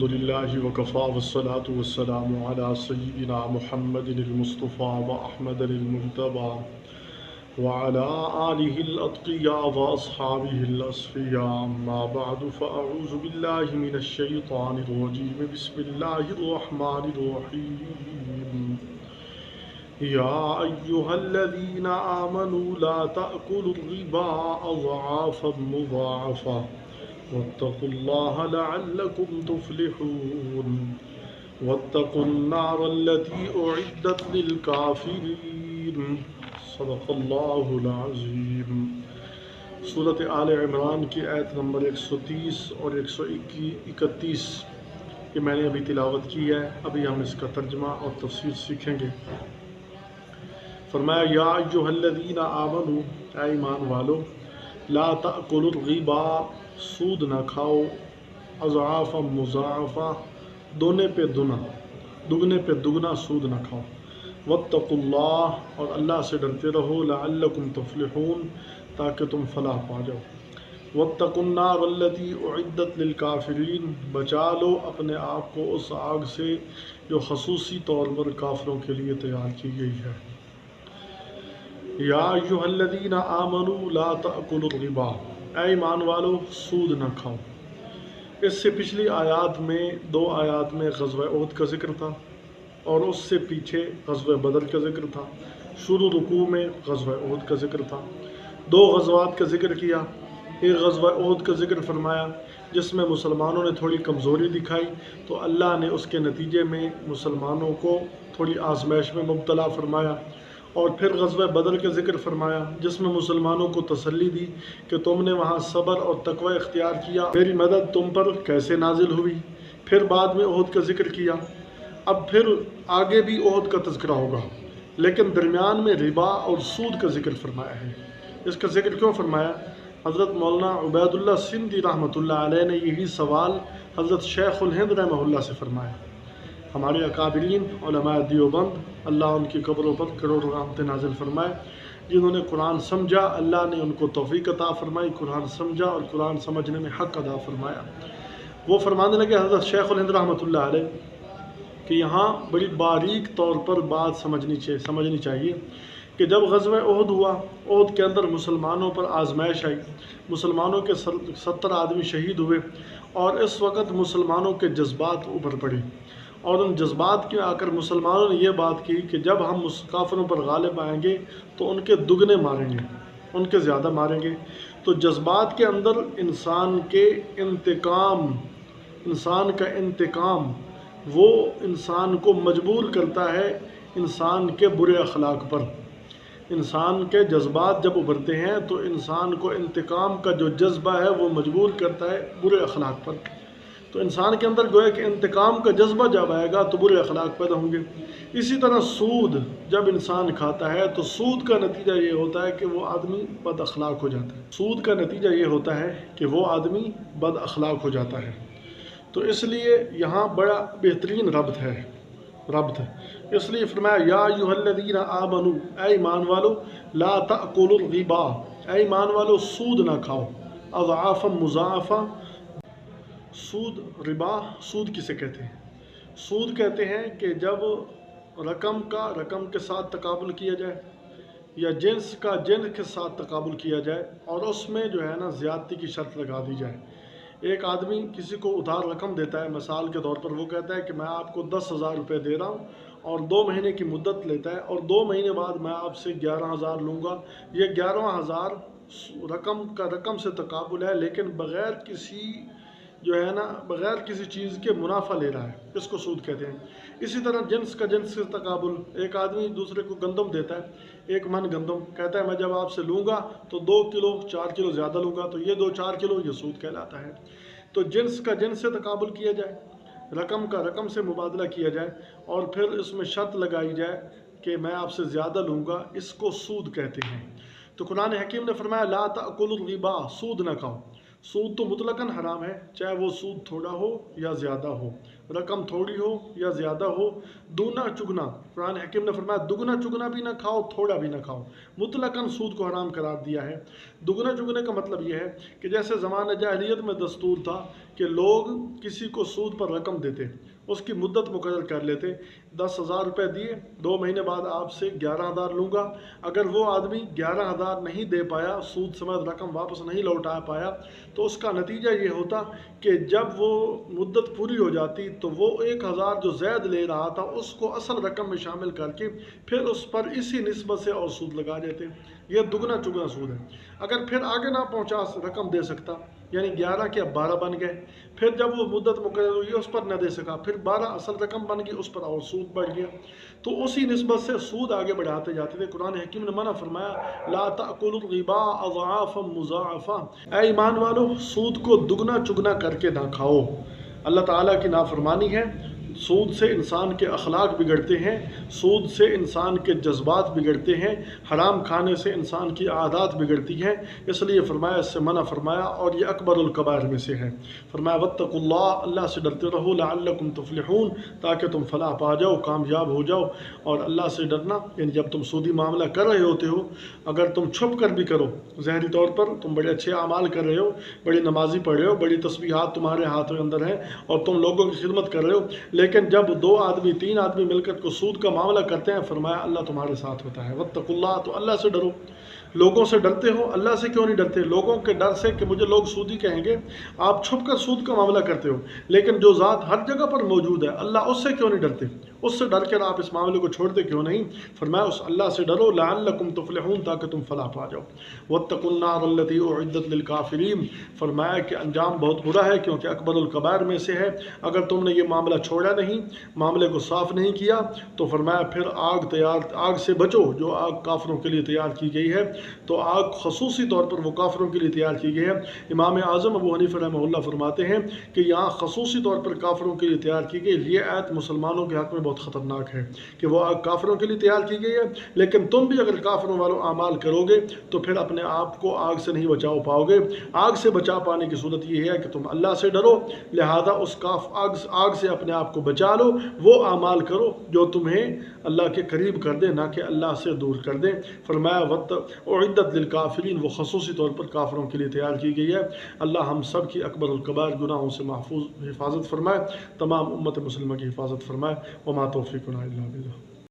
الحمد لله وكفى والصلاة والسلام على سيدنا محمد المصطفى وأحمد المجتبى وعلى آله الأتقياء وأصحابه الأصفياء أما بعد فأعوذ بالله من الشيطان الرجيم بسم الله الرحمن الرحيم يا أيها الذين آمنوا لا تأكلوا الربا أضعافا مضاعفة واتقوا الله لعلكم تفلحون واتقوا النار التي أعدت للكافرين صدق اللہ العظیم۔ سورۃ آل عمران کی آیت نمبر 130 اور 131 یہ میں نے ابھی تلاوت کی ہے۔ ابھی ہم اس کا ترجمہ اور تفسیر سیکھیں گے۔ فرمایا یا ایھا الذین آمنوا، اے ایمان والو، لا تأکلوا الربا، سود نہ کھاؤ، اضعافا مضاعفہ، دونے پہ دگنا سود نہ کھاؤ، واتقوا اللہ، اور اللہ سے ڈرتے رہو، لعلکم تفلحون، تاکہ تم فلاح پا جاؤ، واتقوا النار التی اعدت للکافرین، بچا لو اپنے آپ کو اس آگ سے جو خصوصی طور پر کافروں کے لیے تیار کی گئی ہے۔ یا ایھا الذین آمنوا لا تأکلوا الربا، اے ایمان والو سود نہ کھاؤ۔ اس سے پچھلی آیات میں 2 آیات میں غزوہ احد کا ذکر تھا اور اس سے پیچھے غزوہ بدر کا ذکر تھا۔ شروع رکوع میں غزوہ احد کا ذکر تھا۔ 2 غزوات کا ذکر کیا۔ ایک غزوہ احد کا ذکر فرمایا جس میں مسلمانوں نے تھوڑی کمزوری دکھائی تو اللہ نے اس کے نتیجے میں مسلمانوں کو تھوڑی آزمائش میں مبتلا فرمایا، اور پھر غزوہ بدر کا ذکر فرمایا جس میں مسلمانوں کو تسلی دی کہ تم نے وہاں صبر اور تقوی اختیار کیا، میری مدد تم پر کیسے نازل ہوئی۔ پھر بعد میں احد کا ذکر کیا۔ اب پھر آگے بھی احد کا تذکرہ ہوگا، لیکن درمیان میں ربا اور سود کا ذکر فرمایا ہے۔ اس کا ذکر کیوں فرمایا؟ حضرت مولانا عبید اللہ سندھی رحمۃ اللہ علیہ نے یہی سوال حضرت شیخ الہند رحمہ اللہ سے فرمایا۔ ہمارے اکابرین علماء دیوبند، اللہ ان کی قبروں پر کروڑوں رحمتیں نازل فرمائے، جنہوں نے قرآن سمجھا، اللہ نے ان کو توفیق عطا فرمائی، قرآن سمجھا اور قرآن سمجھنے میں حق ادا فرمایا۔ وہ فرمانے لگے حضرت شیخ الہند رحمۃ اللہ علیہ کہ یہاں بڑی باریک طور پر بات سمجھنی چاہیے کہ جب غزوہ احد ہوا، احد کے اندر مسلمانوں پر آزمائش آئی، مسلمانوں کے 70 آدمی شہید ہوئے، اور اس وقت مسلمانوں کے جذبات ابھر پڑے، اور ان جذبات کے آ کر مسلمانوں نے یہ بات کی کہ جب ہم کافروں پر غالب آئیں گے تو ان کے دگنے ماریں گے، ان کے زیادہ ماریں گے۔ تو جذبات کے اندر انسان کا انتقام وہ انسان کو مجبور کرتا ہے انسان کے برے اخلاق پر۔ انسان کے جذبات جب ابھرتے ہیں تو انسان کو انتقام کا جو جذبہ ہے وہ مجبور کرتا ہے برے اخلاق پر۔ تو انسان کے اندر گویا کہ انتقام کا جذبہ جب آئے گا تو برے اخلاق پیدا ہوں گے۔ اسی طرح سود جب انسان کھاتا ہے تو سود کا نتیجہ یہ ہوتا ہے کہ وہ آدمی بد اخلاق ہو جاتا ہے۔ سود کا نتیجہ یہ ہوتا ہے کہ وہ آدمی بد اخلاق ہو جاتا ہے۔ تو اس لیے یہاں بڑا بہترین ربط ہے۔ اس لیے فرمایا یا ایھا الذین آمنوا، اے ایمان والو، لا تأکلوا الربا، اے ایمان والو سود نہ کھاؤ، اضعافا مضاعفہ۔ ربا سود کسے کہتے ہیں؟ سود کہتے ہیں کہ جب رقم کے ساتھ تقابل کیا جائے یا جنس کا جنس کے ساتھ تقابل کیا جائے اور اس میں جو ہے نا زیادتی کی شرط لگا دی جائے۔ ایک آدمی کسی کو ادھار رقم دیتا ہے، مثال کے طور پر وہ کہتا ہے کہ میں آپ کو 10,000 روپے دے رہا ہوں، اور 2 مہینے کی مدت لیتا ہے، اور 2 مہینے بعد میں آپ سے 11,000 لوں گا۔ یہ 11,000 رقم سے تقابل ہے، لیکن بغیر کسی چیز کے منافع لے رہا ہے، اس کو سود کہتے ہیں۔ اسی طرح جنس کا جنس سے تقابل، ایک آدمی دوسرے کو گندم دیتا ہے، 1 من گندم، کہتا ہے میں جب آپ سے لوں گا تو 2 کلو 4 کلو زیادہ لوں گا، تو یہ 2-4 کلو یہ سود کہلاتا ہے۔ تو جنس کا جنس سے تقابل کیا جائے، رقم کا رقم سے مبادلہ کیا جائے، اور پھر اس میں شرط لگائی جائے کہ میں آپ سے زیادہ لوں گا، اس کو سود کہتے ہیں۔ تو قرآن حکیم نے فرمایا لا تأکلوا الربا، سود نہ کھاؤ۔ سود تو مطلقاً حرام ہے، چاہے وہ سود تھوڑا ہو یا زیادہ ہو، رقم تھوڑی ہو یا زیادہ ہو، دونا چگنا۔ قرآن حکیم نے فرمایا دگنا چگنا بھی نہ کھاؤ، تھوڑا بھی نہ کھاؤ، مطلقاً سود کو حرام قرار دیا ہے۔ دگنا چگنے کا مطلب یہ ہے کہ جیسے زمانہ جاہلیت میں دستور تھا کہ لوگ کسی کو سود پر رقم دیتے، اس کی مدت مقرر کر لیتے، 10,000 روپے دیے، 2 مہینے بعد آپ سے 11,000 لوں گا۔ اگر وہ آدمی 11,000 نہیں دے پایا، سود سمیت رقم واپس نہیں لوٹا پایا، تو اس کا نتیجہ یہ ہوتا کہ جب وہ مدت پوری ہو جاتی تو وہ 1,000 جو زائد لے رہا تھا اس کو اصل رقم میں شامل کر کے پھر اس پر اسی نسبت سے اور سود لگا دیتے۔ یہ دگنا چگنا سود ہے۔ اگر پھر آگے نہ پہنچا رقم دے سکتا، یعنی 11 کے اب 12 بن گئے، پھر جب وہ مدت مقرر ہوئی اس پر نہ دے سکا، پھر 12 اصل رقم بن گئی، اس پر اور سود بڑھ گیا، تو اسی نسبت سے سود آگے بڑھاتے جاتے تھے۔ قرآن حکیم نے منع فرمایا لا تأکلوا الربا اضعافا مضاعفا، اے ایمان والو سود کو دگنا چگنا کر کے نہ کھاؤ۔ اللہ تعالیٰ کی نافرمانی ہے، سود سے انسان کے اخلاق بگڑتے ہیں، سود سے انسان کے جذبات بگڑتے ہیں، حرام کھانے سے انسان کی عادات بگڑتی ہیں، اس لیے فرمایا، اس سے منع فرمایا، اور یہ اکبر الکبائر میں سے ہے۔ فرمایا واتقوا اللہ، اللہ سے ڈرتے رہو، لعلکم تفلحون، تاکہ تم فلاح پا جاؤ، کامیاب ہو جاؤ۔ اور اللہ سے ڈرنا یعنی جب تم سودی معاملہ کر رہے ہوتے ہو، اگر تم چھپ کر بھی کرو، ظاہری طور پر تم بڑے اچھے اعمال کر رہے ہو، بڑی نمازی پڑھ رہے ہو، بڑی تسبیحات تمہارے ہاتھ میں اندر ہیں اور تم لوگوں کی خدمت کر رہے ہو، لیکن جب 2 آدمی 3 آدمی مل کر کو سود کا معاملہ کرتے ہیں، فرمایا اللہ تمہارے ساتھ ہوتا ہے۔ واتقوا اللہ، تو اللہ سے ڈرو۔ لوگوں سے ڈرتے ہو، اللہ سے کیوں نہیں ڈرتے؟ لوگوں کے ڈر سے کہ مجھے لوگ سودی کہیں گے، آپ چھپ کر سود کا معاملہ کرتے ہو، لیکن جو ذات ہر جگہ پر موجود ہے اللہ، اس سے کیوں نہیں ڈرتے؟ اس سے ڈر کر آپ اس معاملے کو چھوڑتے کیوں نہیں؟ فرمایا اس اللہ سے ڈرو، لعلکم تفلحون، تاکہ تم فلاح پا جاؤ۔ واتقوا النار التي اعدت للکافرین، فرمایا کہ انجام بہت برا ہے کیونکہ اکبر الکبائر میں سے ہے۔ اگر تم نے یہ معاملہ چھوڑا نہیں، معاملے کو صاف نہیں کیا، تو فرمایا پھر آگ سے بچو، جو آگ کافروں کے لیے تیار کی گئی ہے۔ تو آگ خصوصی طور پر وہ کافروں کے لیے تیار کی گئی ہے۔ امام اعظم ابو حنیفہ رحمہ اللہ فرماتے ہیں کہ یہاں خصوصی طور پر کافروں کے لیے تیار کی گئی، یہ آیت مسلمانوں کے حق میں بہت خطرناک ہے کہ وہ آگ کافروں کے لیے تیار کی گئی ہے، لیکن تم بھی اگر کافروں والوں اعمال کرو گے تو پھر اپنے آپ کو آگ سے نہیں بچاؤ پاؤ گے۔ آگ سے بچا پانے کی صورت یہ ہے کہ تم اللہ سے ڈرو، لہذا اس آگ سے اپنے آپ کو بچا لو، وہ اعمال کرو جو تمہیں اللہ کے قریب کر دے، نہ کہ اللہ سے دور کر دیں۔ فرمایا اعدت للکافرین، وہ خصوصی طور پر کافروں کے لیے تیار کی گئی ہے۔ اللہ ہم سب کی اکبر الکبائر گناہوں سے محفوظ حفاظت فرمائے، تمام امت مسلمہ کی حفاظت فرمائے۔ وما توفیقنا الا باللہ۔